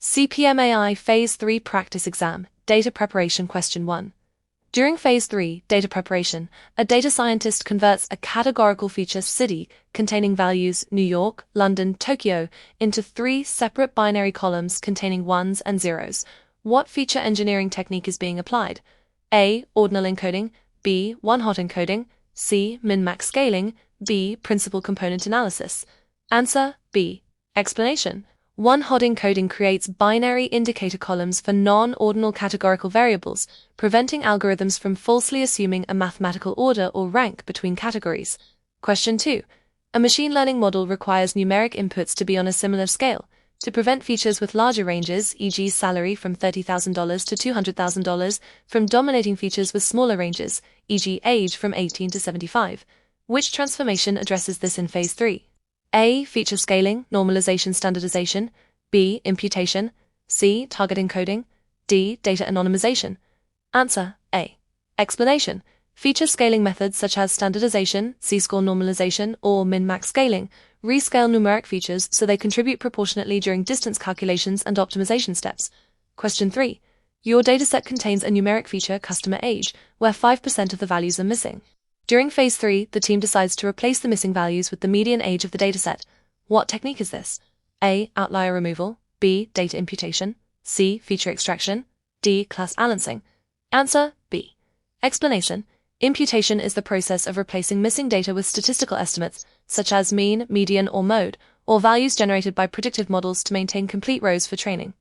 CPMAI Phase 3 Practice Exam, Data Preparation Question 1. During Phase 3, Data Preparation, a data scientist converts a categorical feature city containing values New York, London, Tokyo into 3 separate binary columns containing ones and zeros. What feature engineering technique is being applied? A. Ordinal encoding, B. One-hot encoding, C. Min-max scaling, B. Principal component analysis. Answer B. Explanation. One-hot encoding creates binary indicator columns for non-ordinal categorical variables, preventing algorithms from falsely assuming a mathematical order or rank between categories. Question 2. A machine learning model requires numeric inputs to be on a similar scale. To prevent features with larger ranges, e.g. salary from $30,000 to $200,000, from dominating features with smaller ranges, e.g. age from 18 to 75. Which transformation addresses this in Phase 3? A. Feature scaling, normalization, standardization, B. Imputation, C. Target encoding, D. Data anonymization. Answer A. Explanation. Feature scaling methods such as standardization, Z-score normalization, or min-max scaling rescale numeric features so they contribute proportionately during distance calculations and optimization steps. Question 3. Your dataset contains a numeric feature, customer age, where 5% of the values are missing. During Phase 3, the team decides to replace the missing values with the median age of the dataset. What technique is this? A. Outlier removal, B. Data imputation, C. Feature extraction, D. Class balancing. Answer B. Explanation. Imputation is the process of replacing missing data with statistical estimates, such as mean, median, or mode, or values generated by predictive models to maintain complete rows for training.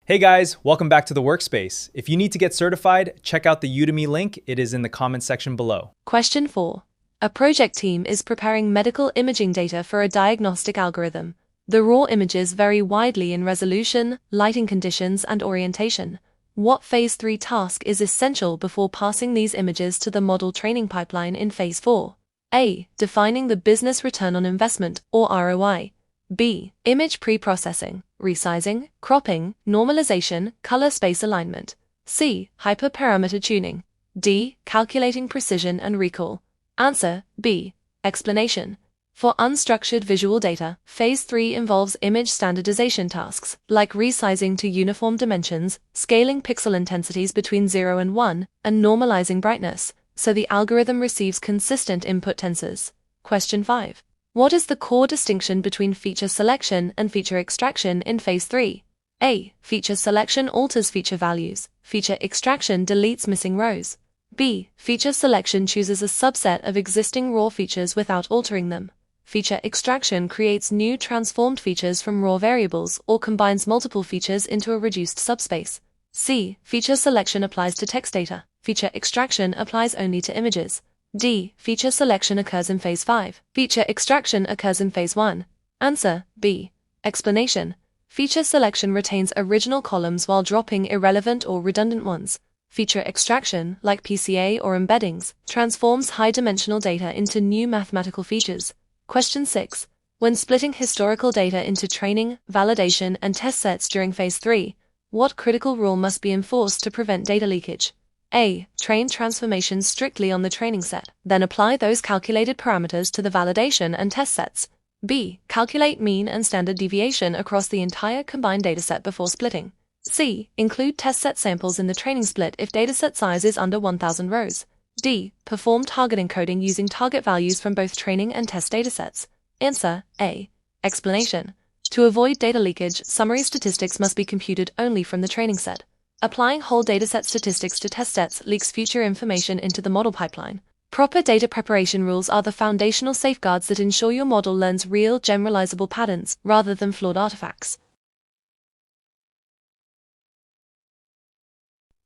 Hey guys, welcome back to the workspace. If you need to get certified, check out the Udemy link. It is in the comment section below. Question 4. A project team is preparing medical imaging data for a diagnostic algorithm. The raw images vary widely in resolution, lighting conditions, and orientation. What Phase 3 task is essential before passing these images to the model training pipeline in Phase 4? A. Defining the business return on investment, or ROI. B. Image pre-processing, resizing, cropping, normalization, color space alignment. C. Hyperparameter tuning. D. Calculating precision and recall. Answer B. Explanation. For unstructured visual data, Phase 3 involves image standardization tasks, like resizing to uniform dimensions, scaling pixel intensities between 0 and 1, and normalizing brightness, so the algorithm receives consistent input tensors. Question 5. What is the core distinction between feature selection and feature extraction in Phase 3? A. Feature selection alters feature values. Feature extraction deletes missing rows. B. Feature selection chooses a subset of existing raw features without altering them. Feature extraction creates new transformed features from raw variables or combines multiple features into a reduced subspace. C. Feature selection applies to text data. Feature extraction applies only to images. D. Feature selection occurs in Phase 5. Feature extraction occurs in Phase 1. Answer B. Explanation. Feature selection retains original columns while dropping irrelevant or redundant ones. Feature extraction, like PCA or embeddings, transforms high-dimensional data into new mathematical features. Question 6. When splitting historical data into training, validation, and test sets during Phase 3, what critical rule must be enforced to prevent data leakage? A. Train transformations strictly on the training set, then apply those calculated parameters to the validation and test sets. B. Calculate mean and standard deviation across the entire combined dataset before splitting. C. Include test set samples in the training split if dataset size is under 1,000 rows. D. Perform target encoding using target values from both training and test datasets. Answer A. Explanation. To avoid data leakage, summary statistics must be computed only from the training set. Applying whole dataset statistics to test sets leaks future information into the model pipeline. Proper data preparation rules are the foundational safeguards that ensure your model learns real, generalizable patterns rather than flawed artifacts.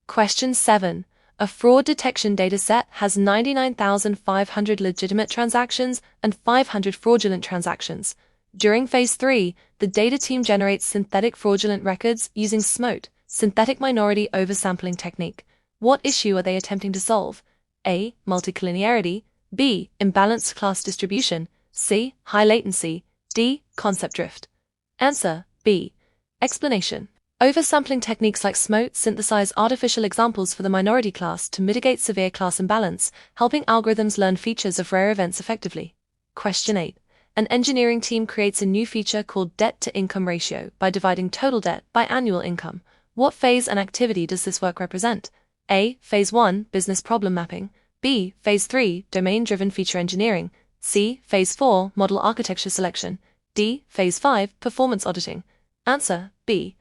Question 7. A fraud detection dataset has 99,500 legitimate transactions and 500 fraudulent transactions. During Phase 3, the data team generates synthetic fraudulent records using SMOTE, synthetic minority oversampling technique. What issue are they attempting to solve? A. Multicollinearity, B. Imbalanced class distribution, C. High latency, D. Concept drift. Answer B. Explanation. Oversampling techniques like SMOTE synthesize artificial examples for the minority class to mitigate severe class imbalance, helping algorithms learn features of rare events effectively. Question 8. an engineering team creates a new feature called debt-to-income ratio by dividing total debt by annual income. What phase and activity does this work represent? A. Phase 1, business problem mapping. B. Phase 3, domain-driven feature engineering. C. Phase 4, model architecture selection. D. Phase 5, performance auditing. Answer: B.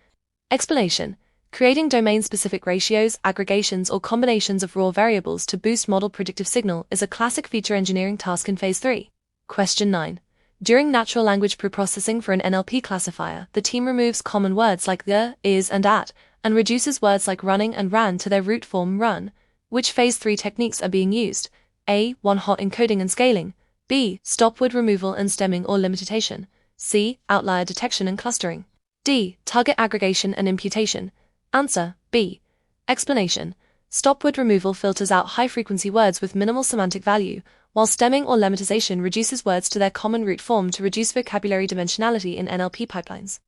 Explanation: creating domain-specific ratios, aggregations, or combinations of raw variables to boost model predictive signal is a classic feature engineering task in Phase 3. Question 9. During natural language preprocessing for an NLP classifier, the team removes common words like the, is, and at, and reduces words like running and ran to their root form run. Which Phase 3 techniques are being used? A. One-hot encoding and scaling. B. Stop-word removal and stemming or limitation. C. Outlier detection and clustering. D. Target aggregation and imputation. Answer: B. Explanation: stop-word removal filters out high-frequency words with minimal semantic value, while stemming or lemmatization reduces words to their common root form to reduce vocabulary dimensionality in NLP pipelines.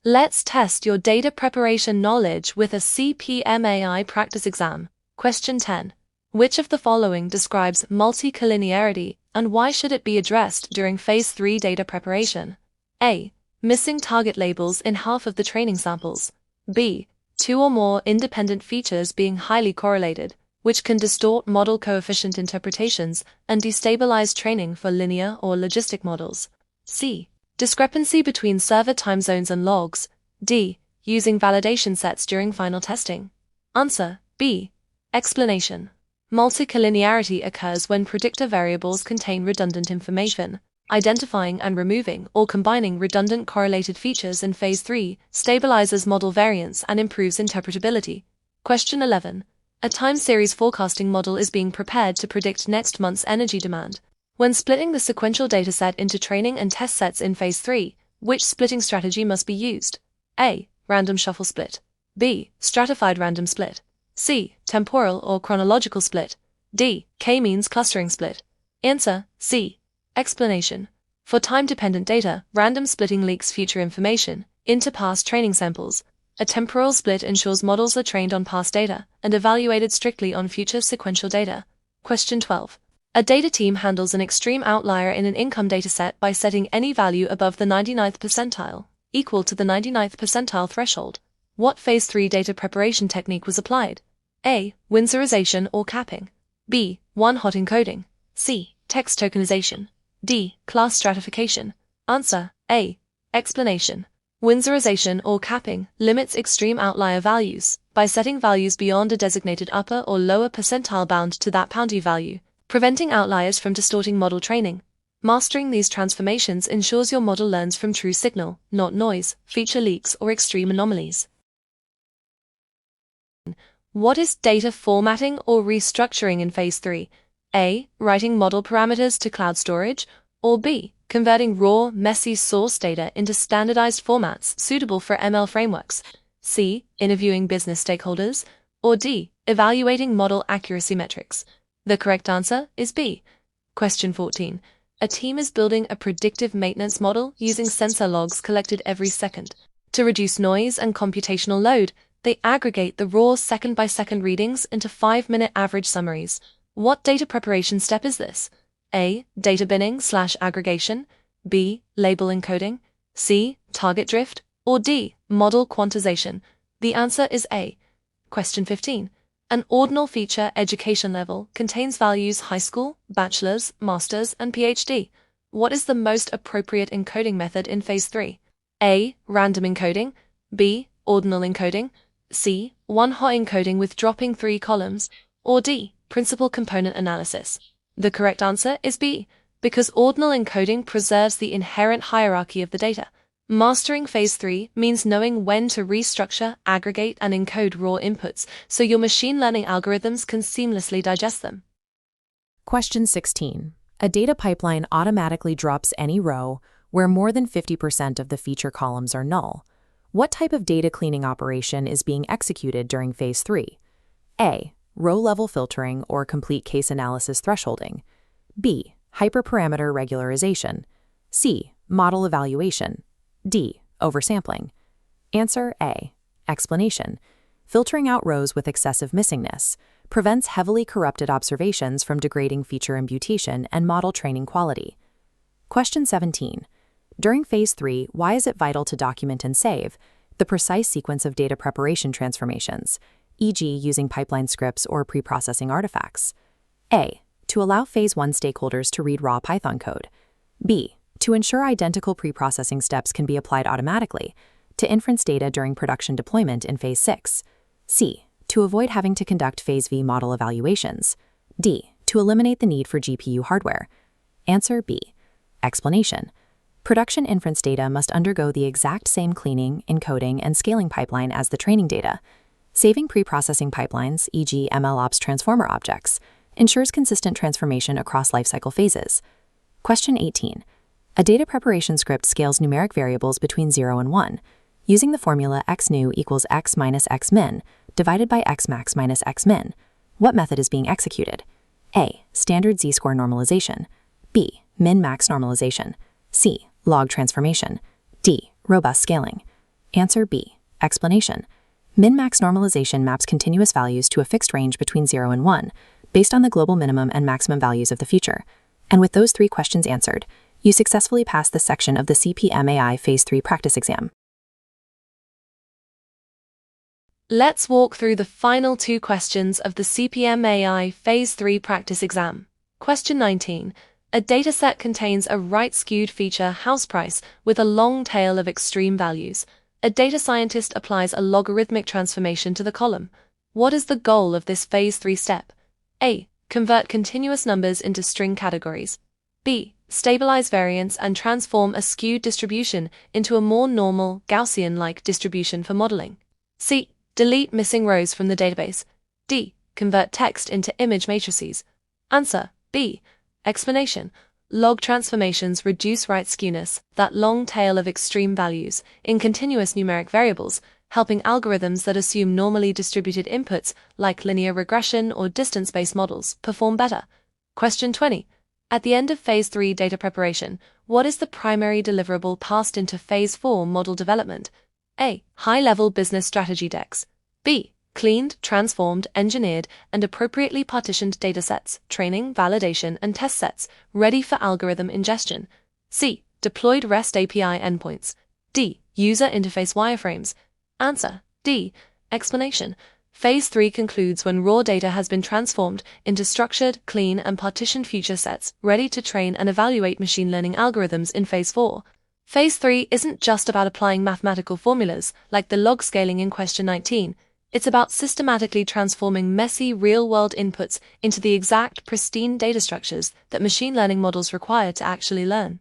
Let's test your data preparation knowledge with a CPMAI practice exam. Question 10. Which of the following describes multicollinearity, and why should it be addressed during Phase 3 data preparation? A. Missing target labels in half of the training samples. B. Two or more independent features being highly correlated, which can distort model coefficient interpretations and destabilize training for linear or logistic models. C. Discrepancy between server time zones and logs. D. Using validation sets during final testing. Answer: B. Explanation: multicollinearity occurs when predictor variables contain redundant information. Identifying and removing or combining redundant correlated features in Phase 3 stabilizes model variance and improves interpretability. Question 11. A time series forecasting model is being prepared to predict next month's energy demand. When splitting the sequential dataset into training and test sets in Phase 3, which splitting strategy must be used? A. Random shuffle split. B. Stratified random split. C. Temporal or chronological split. D. K-means clustering split. Answer: C. Explanation: for time-dependent data, random splitting leaks future information into past training samples. A temporal split ensures models are trained on past data and evaluated strictly on future sequential data. Question 12. A data team handles an extreme outlier in an income dataset by setting any value above the 99th percentile, equal to the 99th percentile threshold. What Phase 3 data preparation technique was applied? A. Winsorization or capping. B. One-hot encoding. C. Text tokenization. D. Class stratification. Answer: A. Explanation: Winsorization or capping limits extreme outlier values by setting values beyond a designated upper or lower percentile bound to that boundary value, preventing outliers from distorting model training. Mastering these transformations ensures your model learns from true signal, not noise, feature leaks, or extreme anomalies. What is data formatting or restructuring in Phase 3? A. Writing model parameters to cloud storage, or B. Converting raw, messy source data into standardized formats suitable for ML frameworks. C. Interviewing business stakeholders, or D. Evaluating model accuracy metrics. The correct answer is B. Question 14. A team is building a predictive maintenance model using sensor logs collected every second. To reduce noise and computational load, they aggregate the raw second-by-second readings into 5-minute average summaries. What data preparation step is this? A. Data binning/aggregation. B. Label encoding. C. Target drift. Or D. Model quantization. The answer is A. Question 15. An ordinal feature education level contains values high school, bachelor's, master's, and PhD. What is the most appropriate encoding method in Phase 3? A. Random encoding. B. Ordinal encoding. C. One-hot encoding with dropping 3 columns. Or D. Principal component analysis. The correct answer is B, because ordinal encoding preserves the inherent hierarchy of the data. Mastering Phase 3 means knowing when to restructure, aggregate, and encode raw inputs so your machine learning algorithms can seamlessly digest them. Question 16. A data pipeline automatically drops any row where more than 50% of the feature columns are null. What type of data cleaning operation is being executed during Phase 3? A. Row-level filtering or complete case analysis thresholding. B. Hyperparameter regularization. C. Model evaluation. D. Oversampling. Answer A. Explanation: filtering out rows with excessive missingness prevents heavily corrupted observations from degrading feature imputation and model training quality. Question 17. During Phase 3, why is it vital to document and save the precise sequence of data preparation transformations, e.g. using pipeline scripts or preprocessing artifacts? A. To allow Phase 1 stakeholders to read raw Python code. B. To ensure identical preprocessing steps can be applied automatically to inference data during production deployment in Phase 6. C. To avoid having to conduct Phase V model evaluations. D. To eliminate the need for GPU hardware. Answer B. Explanation. Production inference data must undergo the exact same cleaning, encoding, and scaling pipeline as the training data. Saving preprocessing pipelines, e.g. MLOps transformer objects, ensures consistent transformation across lifecycle phases. Question 18. A data preparation script scales numeric variables between 0 and 1, using the formula xnew equals x minus xmin divided by xmax minus xmin. What method is being executed? A. Standard z-score normalization. B. Min-max normalization. C. Log transformation. D. Robust scaling. Answer B. Explanation. Min-max normalization maps continuous values to a fixed range between 0 and 1, based on the global minimum and maximum values of the feature. And with those 3 questions answered, you successfully passed this section of the CPMAI Phase 3 practice exam. Let's walk through the final 2 questions of the CPMAI Phase 3 practice exam. Question 19. A dataset contains a right-skewed feature house price with a long tail of extreme values. A data scientist applies a logarithmic transformation to the column. What is the goal of this Phase 3 step? A. Convert continuous numbers into string categories. B. Stabilize variance and transform a skewed distribution into a more normal, Gaussian-like distribution for modeling. C. Delete missing rows from the database. D. Convert text into image matrices. Answer B. Explanation. Log transformations reduce right skewness, that long tail of extreme values, in continuous numeric variables, helping algorithms that assume normally distributed inputs like linear regression or distance-based models perform better. Question 20. At the end of Phase 3 data preparation, what is the primary deliverable passed into Phase 4 model development? A. High-level business strategy decks. B. Cleaned, transformed, engineered, and appropriately partitioned datasets, training, validation, and test sets, ready for algorithm ingestion. C. Deployed REST API endpoints. D. User interface wireframes. Answer D. Explanation. Phase 3 concludes when raw data has been transformed into structured, clean, and partitioned feature sets, ready to train and evaluate machine learning algorithms in Phase 4. Phase 3 isn't just about applying mathematical formulas, like the log scaling in Question 19. It's about systematically transforming messy, real-world inputs into the exact, pristine data structures that machine learning models require to actually learn.